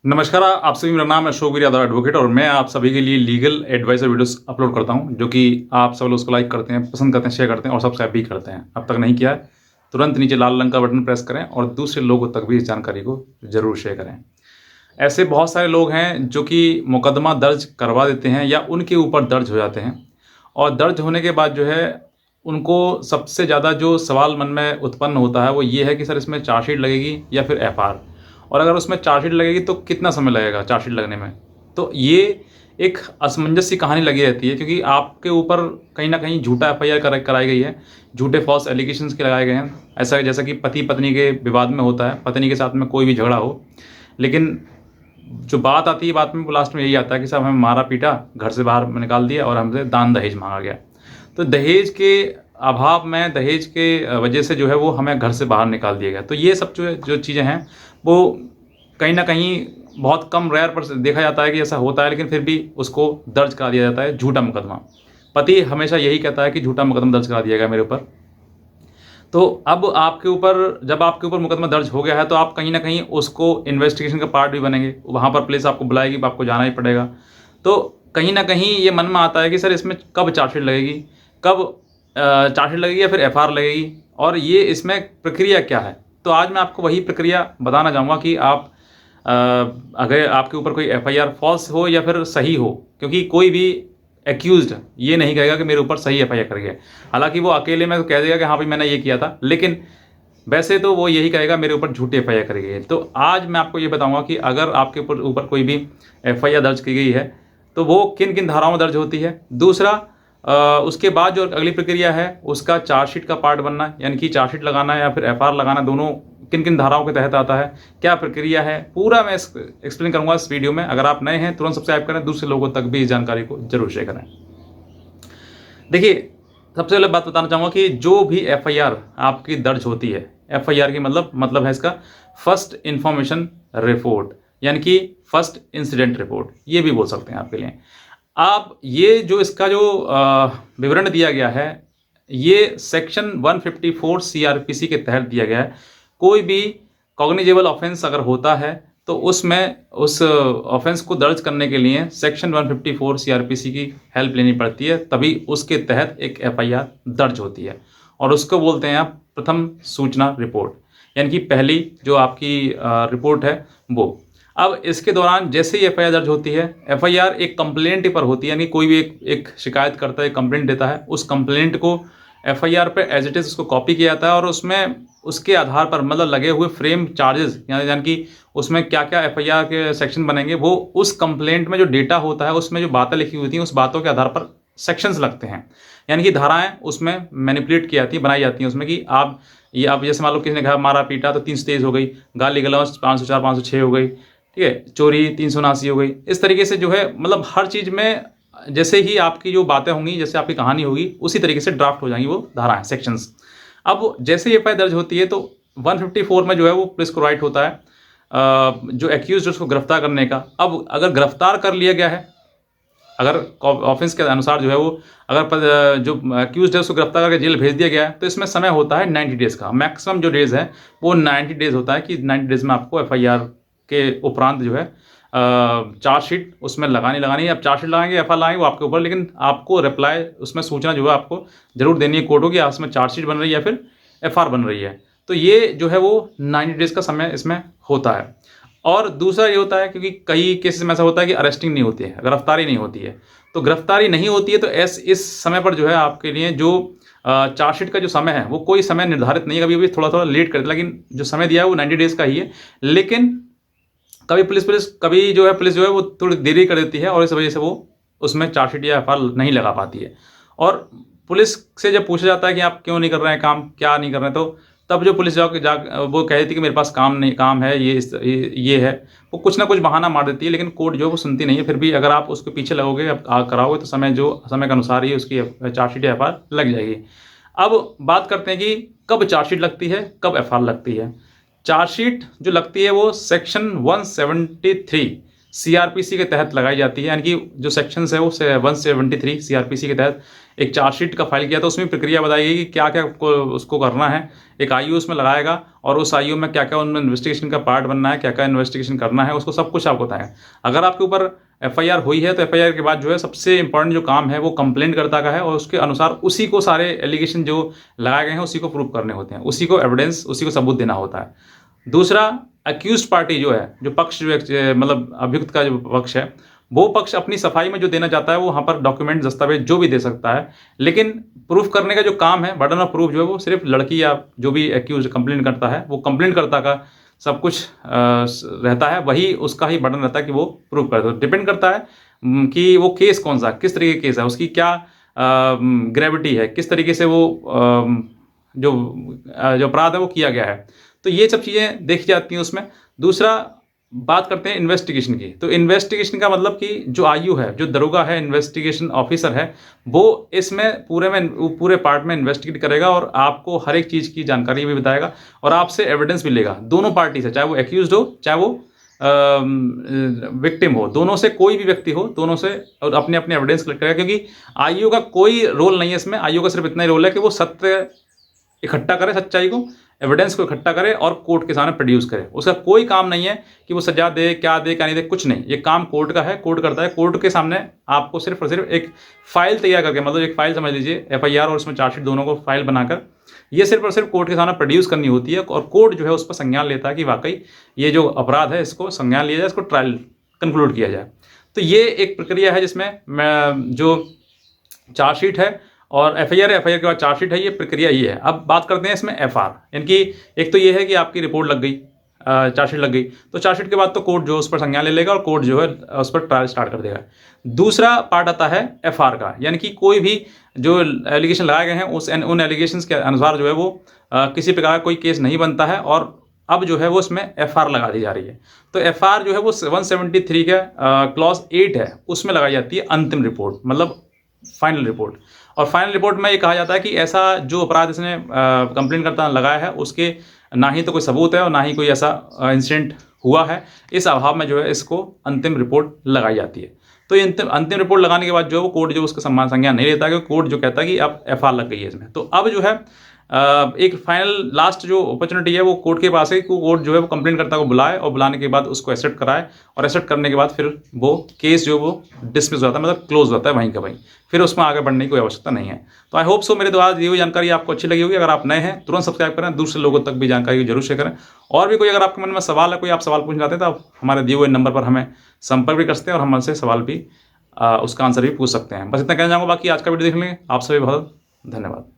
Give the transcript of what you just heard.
नमस्कार आप सभी। मेरा नाम है अशोक वीर यादव एडवोकेट और मैं आप सभी के लिए लीगल एडवाइजर वीडियोस अपलोड करता हूं, जो कि आप सब लोग उसको लाइक करते हैं, पसंद करते हैं, शेयर करते हैं और सब्सक्राइब भी करते हैं। अब तक नहीं किया है तुरंत नीचे लाल रंग का बटन प्रेस करें और दूसरे लोगों तक भी इस जानकारी को जरूर शेयर करें। ऐसे बहुत सारे लोग हैं जो कि मुकदमा दर्ज करवा देते हैं या उनके ऊपर दर्ज हो जाते हैं और दर्ज होने के बाद जो है उनको सबसे ज़्यादा जो सवाल मन में उत्पन्न होता है वो ये है कि सर इसमें चार्जशीट लगेगी या फिर एफआर, और अगर उसमें चार्जशीट लगेगी तो कितना समय लगेगा चार्जशीट लगने में। तो ये एक असमंजस सी कहानी लगी रहती है, क्योंकि आपके ऊपर कहीं ना कहीं झूठा एफआईआर कराई गई है, झूठे फॉल्स एलिगेशंस के लगाए गए हैं। ऐसा जैसा कि पति पत्नी के विवाद में होता है, पत्नी के साथ में कोई भी झगड़ा हो, लेकिन जो बात आती है बात में लास्ट में यही आता है कि साहब हमें मारा पीटा, घर से बाहर निकाल दिया और हमसे दान दहेज मांगा गया। तो दहेज के अभाव में, दहेज के वजह से जो है वो हमें घर से बाहर निकाल दिया गया। तो ये सब जो चीज़ें हैं वो कहीं ना कहीं बहुत कम रेयर पर देखा जाता है कि ऐसा होता है, लेकिन फिर भी उसको दर्ज करा दिया जाता है झूठा मुकदमा। पति हमेशा यही कहता है कि झूठा मुकदमा दर्ज करा दिया गया मेरे ऊपर। तो अब आपके ऊपर, जब आपके ऊपर मुकदमा दर्ज हो गया है तो आप कहीं ना कहीं उसको इन्वेस्टिगेशन का पार्ट भी बनेंगे। वहाँ पर पुलिस आपको बुलाएगी, आपको जाना ही पड़ेगा। तो कहीं ना कहीं ये मन में आता है कि सर इसमें कब चार्जशीट लगेगी, कब चार्जशीट लगेगी या फिर एफआईआर लगेगी, और ये इसमें प्रक्रिया क्या है। तो आज मैं आपको वही प्रक्रिया बताना चाहूँगा कि आप अगर आपके ऊपर कोई एफआईआर फॉल्स हो या फिर सही हो, क्योंकि कोई भी एक्यूज्ड ये नहीं कहेगा कि मेरे ऊपर सही एफआईआर कर गया। हालांकि वो अकेले में तो कह देगा कि हाँ भाई मैंने ये किया था, लेकिन वैसे तो वो यही कहेगा मेरे ऊपर झूठी एफआईआर करी गई है। तो आज मैं आपको ये बताऊंगा कि अगर आपके ऊपर कोई भी एफआईआर दर्ज की गई है तो वो किन किन धाराओं में दर्ज होती है। दूसरा, उसके बाद जो अगली प्रक्रिया है उसका चार्जशीट का पार्ट बनना, यानी कि चार्जशीट लगाना या फिर एफआईआर लगाना, दोनों किन किन धाराओं के तहत आता है, क्या प्रक्रिया है, पूरा मैं एक्सप्लेन करूंगा इस वीडियो में। अगर आप नए हैं तुरंत सब्सक्राइब करें, दूसरे लोगों तक भी इस जानकारी को जरूर शेयर करें। देखिए, सबसे पहले बात बताना चाहूँगा कि जो भी एफआईआर आपकी दर्ज होती है, एफआईआर की मतलब है इसका फर्स्ट इंफॉर्मेशन रिपोर्ट, यानी कि फर्स्ट इंसिडेंट रिपोर्ट, ये भी बोल सकते हैं आपके लिए। आप ये जो इसका जो विवरण दिया गया है, ये सेक्शन 154 सीआरपीसी के तहत दिया गया है। कोई भी कॉग्निजेबल ऑफेंस अगर होता है तो उसमें उस ऑफेंस को दर्ज करने के लिए सेक्शन 154 सीआरपीसी की हेल्प लेनी पड़ती है, तभी उसके तहत एक एफआईआर दर्ज होती है। और उसको बोलते हैं आप प्रथम सूचना रिपोर्ट, यानी कि पहली जो आपकी रिपोर्ट है वो। अब इसके दौरान जैसे ही एफआईआर दर्ज होती है, एफआईआर एक कंप्लेंट पर होती है, यानी कोई भी एक शिकायत करता है, कंप्लेंट देता है, उस कंप्लेंट को एफआईआर पे एज इट इज उसको कॉपी किया जाता है और उसमें उसके आधार पर मतलब लगे हुए फ्रेम चार्जेस, यानी कि उसमें क्या क्या एफआईआर के सेक्शन बनेंगे, वो उस कंप्लेंट में जो डेटा होता है उसमें जो बातें लिखी हुई थी उस बातों के आधार पर सेक्शंस लगते हैं, यानी कि धाराएं उसमें मैनिपुलेट की जाती हैं, बनाई जाती हैं उसमें कि आप जैसे मान लो किसी ने कहा मारा पीटा तो 323 हो गई, गाली गलौज 504 506 हो गई, ठीक है, चोरी 379 हो गई। इस तरीके से जो है मतलब हर चीज़ में जैसे ही आपकी जो बातें होंगी, जैसे आपकी कहानी होगी, उसी तरीके से ड्राफ्ट हो जाएंगी वो धाराएं, सेक्शंस। अब जैसे ही एफआईआर दर्ज होती है तो 154 में जो है वो पुलिस को राइट होता है जो एक्यूज उसको गिरफ्तार करने का। अब अगर गिरफ्तार कर लिया गया है, अगर ऑफेंस के अनुसार जो है वो अगर जो एक्यूज है उसको गिरफ्तार करके जेल भेज दिया गया है तो इसमें समय होता है 90 डेज़ का। मैक्सिमम जो डेज़ है वो 90 डेज़ होता है कि 90 डेज़ में आपको एफआईआर के उपरांत जो है चार्जशीट उसमें लगानी। अब चार्जशीट लगाएंगे, एफआईआर लगाएंगे, वो आपके ऊपर, लेकिन आपको रिप्लाई उसमें सूचना जो है आपको जरूर देनी है कोर्ट को कि उसमें चार्जशीट बन रही है या फिर एफआईआर बन रही है। तो ये जो है वो 90 डेज़ का समय इसमें होता है। और दूसरा ये होता है क्योंकि कई केसेस में ऐसा होता है कि अरेस्टिंग नहीं होती है, गिरफ्तारी नहीं होती है। तो गिरफ्तारी नहीं होती है तो इस समय पर जो है आपके लिए जो चार्जशीट का जो समय है वो कोई समय निर्धारित नहीं है, कभी भी थोड़ा थोड़ा लेट करते, लेकिन जो समय दिया है वो 90 डेज़ का ही है। लेकिन कभी कभी जो है पुलिस जो है वो थोड़ी देरी कर देती है और इस वजह से वो उसमें चार्जशीट या एफआईआर नहीं लगा पाती है। और पुलिस से जब पूछा जाता है कि आप क्यों नहीं कर रहे हैं काम, क्या नहीं कर रहे हैं, तो तब जो पुलिस वो कह देती है कि मेरे पास काम है, ये है, वो कुछ ना कुछ बहाना मार देती है, लेकिन कोर्ट जो है वो सुनती नहीं है। फिर भी अगर आप उसके पीछे लगोगे, कराओगे, तो समय के अनुसार ही उसकी चार्जशीट या एफआईआर लग जाएगी। अब बात करते हैं कि कब चार्जशीट लगती है, कब एफआईआर लगती है। चार्जशीट जो लगती है वो सेक्शन 173 सीआरपीसी के तहत लगाई जाती है, यानी कि जो सेक्शंस है वो 173 सीआरपीसी के तहत एक चार्जशीट का फाइल किया, तो उसमें प्रक्रिया बताई गई कि क्या क्या उसको करना है। एक आईओ उसमें लगाएगा और उस आईओ में क्या क्या उनमें इन्वेस्टिगेशन का पार्ट बनना है, क्या क्या इन्वेस्टिगेशन करना है, उसको सब कुछ आपको बताएगा। अगर आपके ऊपर एफआईआर हुई है तो एफआईआर के बाद जो है सबसे इंपॉर्टेंट जो काम है वो कंप्लेंट करता का है, और उसके अनुसार उसी को सारे एलिगेशन जो लगाए गए हैं उसी को प्रूव करने होते हैं, उसी को एविडेंस, उसी को सबूत देना होता है। दूसरा, अक्यूज्ड पार्टी जो है, जो पक्ष जो मतलब अभियुक्त का जो पक्ष है, वो पक्ष अपनी सफाई में जो देना चाहता है वो वहाँ पर डॉक्यूमेंट, दस्तावेज जो भी दे सकता है, लेकिन प्रूफ करने का जो काम है, बर्डन ऑफ प्रूफ जो है वो सिर्फ लड़की या जो भी एक्यूज कंप्लेंट करता है, वो कंप्लेंट करता का सब कुछ रहता है, वही उसका ही बर्डन रहता है कि वो प्रूफ करे। तो डिपेंड करता है कि वो केस कौन सा, किस तरीके का केस है, उसकी क्या ग्रेविटी है, किस तरीके से वो जो अपराध है वो किया गया है। तो ये सब चीज़ें देखी जाती हैं उसमें। दूसरा, बात करते हैं इन्वेस्टिगेशन की। तो इन्वेस्टिगेशन का मतलब कि जो आयु है, जो दरोगा है, इन्वेस्टिगेशन ऑफिसर है, वो इसमें पूरे पार्ट में इन्वेस्टिगेट करेगा और आपको हर एक चीज़ की जानकारी भी बताएगा और आपसे एविडेंस भी लेगा, दोनों पार्टी से, चाहे वो एक्यूज्ड हो चाहे वो विक्टिम हो, दोनों से कोई भी व्यक्ति हो, दोनों से, और अपने अपने एविडेंस कलेक्ट करेगा। क्योंकि आईओ का कोई रोल नहीं है इसमें, आईओ का सिर्फ इतना ही रोल है कि वो सत्य इकट्ठा करे, सच्चाई को, एविडेंस को इकट्ठा करे और कोर्ट के सामने प्रोड्यूस करे। उसका कोई काम नहीं है कि वो सजा दे, क्या दे, क्या नहीं दे, कुछ नहीं। ये काम कोर्ट का है, कोर्ट करता है। कोर्ट के सामने आपको सिर्फ और सिर्फ एक फाइल तैयार करके, मतलब एक फाइल समझ लीजिए, एफआईआर और उसमें चार्जशीट दोनों को फाइल बनाकर ये सिर्फ और सिर्फ कोर्ट के सामने प्रोड्यूस करनी होती है, और कोर्ट जो है उस पर संज्ञान लेता है कि वाकई ये जो अपराध है इसको संज्ञान लिया जाए, इसको ट्रायल कंक्लूड किया जाए। तो ये एक प्रक्रिया है जिसमें जो चार्जशीट है और एफआईआर के बाद चार्जशीट है, ये प्रक्रिया ये है। अब बात करते हैं इसमें एफआर, यानी कि एक तो ये है कि आपकी रिपोर्ट लग गई, चार्जशीट लग गई, तो चार्जशीट के बाद तो कोर्ट जो उस पर संज्ञान ले लेगा और कोर्ट जो है उस पर ट्रायल स्टार्ट कर देगा। दूसरा पार्ट आता है एफआर का, यानी कि कोई भी जो एलिगेशन लगाए गए हैं उन एलिगेशंस के अनुसार जो है वो किसी प्रकार का कोई केस नहीं बनता है, और अब जो है वो उसमें एफआर लगा दी जा रही है। तो एफआर जो है वो 173 का क्लॉज 8 है, उसमें लगाई जाती है अंतिम रिपोर्ट, मतलब फाइनल रिपोर्ट। और फाइनल रिपोर्ट में ये कहा जाता है कि ऐसा जो अपराध इसने कंप्लेंट करता लगाया है उसके ना ही तो कोई सबूत है और ना ही कोई ऐसा इंसिडेंट हुआ है। इस अभाव में जो है इसको अंतिम रिपोर्ट लगाई जाती है। तो ये अंतिम रिपोर्ट लगाने के बाद जो वो कोर्ट जो उसका सम्मान संज्ञान नहीं लेता, क्योंकि कोर्ट जो कहता है कि अब एफआर लग गई है इसमें। तो अब जो है एक फाइनल लास्ट जो अपॉर्चुनिटी है वो कोर्ट के पास है कि कोर्ट जो है वो कंप्लेंट करता को बुलाए और बुलाने के बाद उसको एक्सेप्ट कराए, और एक्सेप्ट करने के बाद फिर वो केस जो वो डिसमिस हो जाता है, मतलब क्लोज होता है वहीं का वहीं, फिर उसमें आगे बढ़ने की कोई आवश्यकता नहीं है। तो आई होप सो मेरे द्वारा दी हुई जानकारी आपको अच्छी लगी होगी। अगर आप नए हैं तुरंत सब्सक्राइब करें, दूसरे लोगों तक भी जानकारी जरूर शेयर करें। और भी कोई अगर आपके मन में सवाल है, कोई आप सवाल पूछना चाहते हैं, तो आप हमारे दिए हुए नंबर पर हमें संपर्क भी कर सकते हैं और हम हमसे सवाल भी उसका आंसर भी पूछ सकते हैं। बस इतना कहना चाहूँगा, बाकी आज का वीडियो देख लेंगे। आप सभी बहुत धन्यवाद।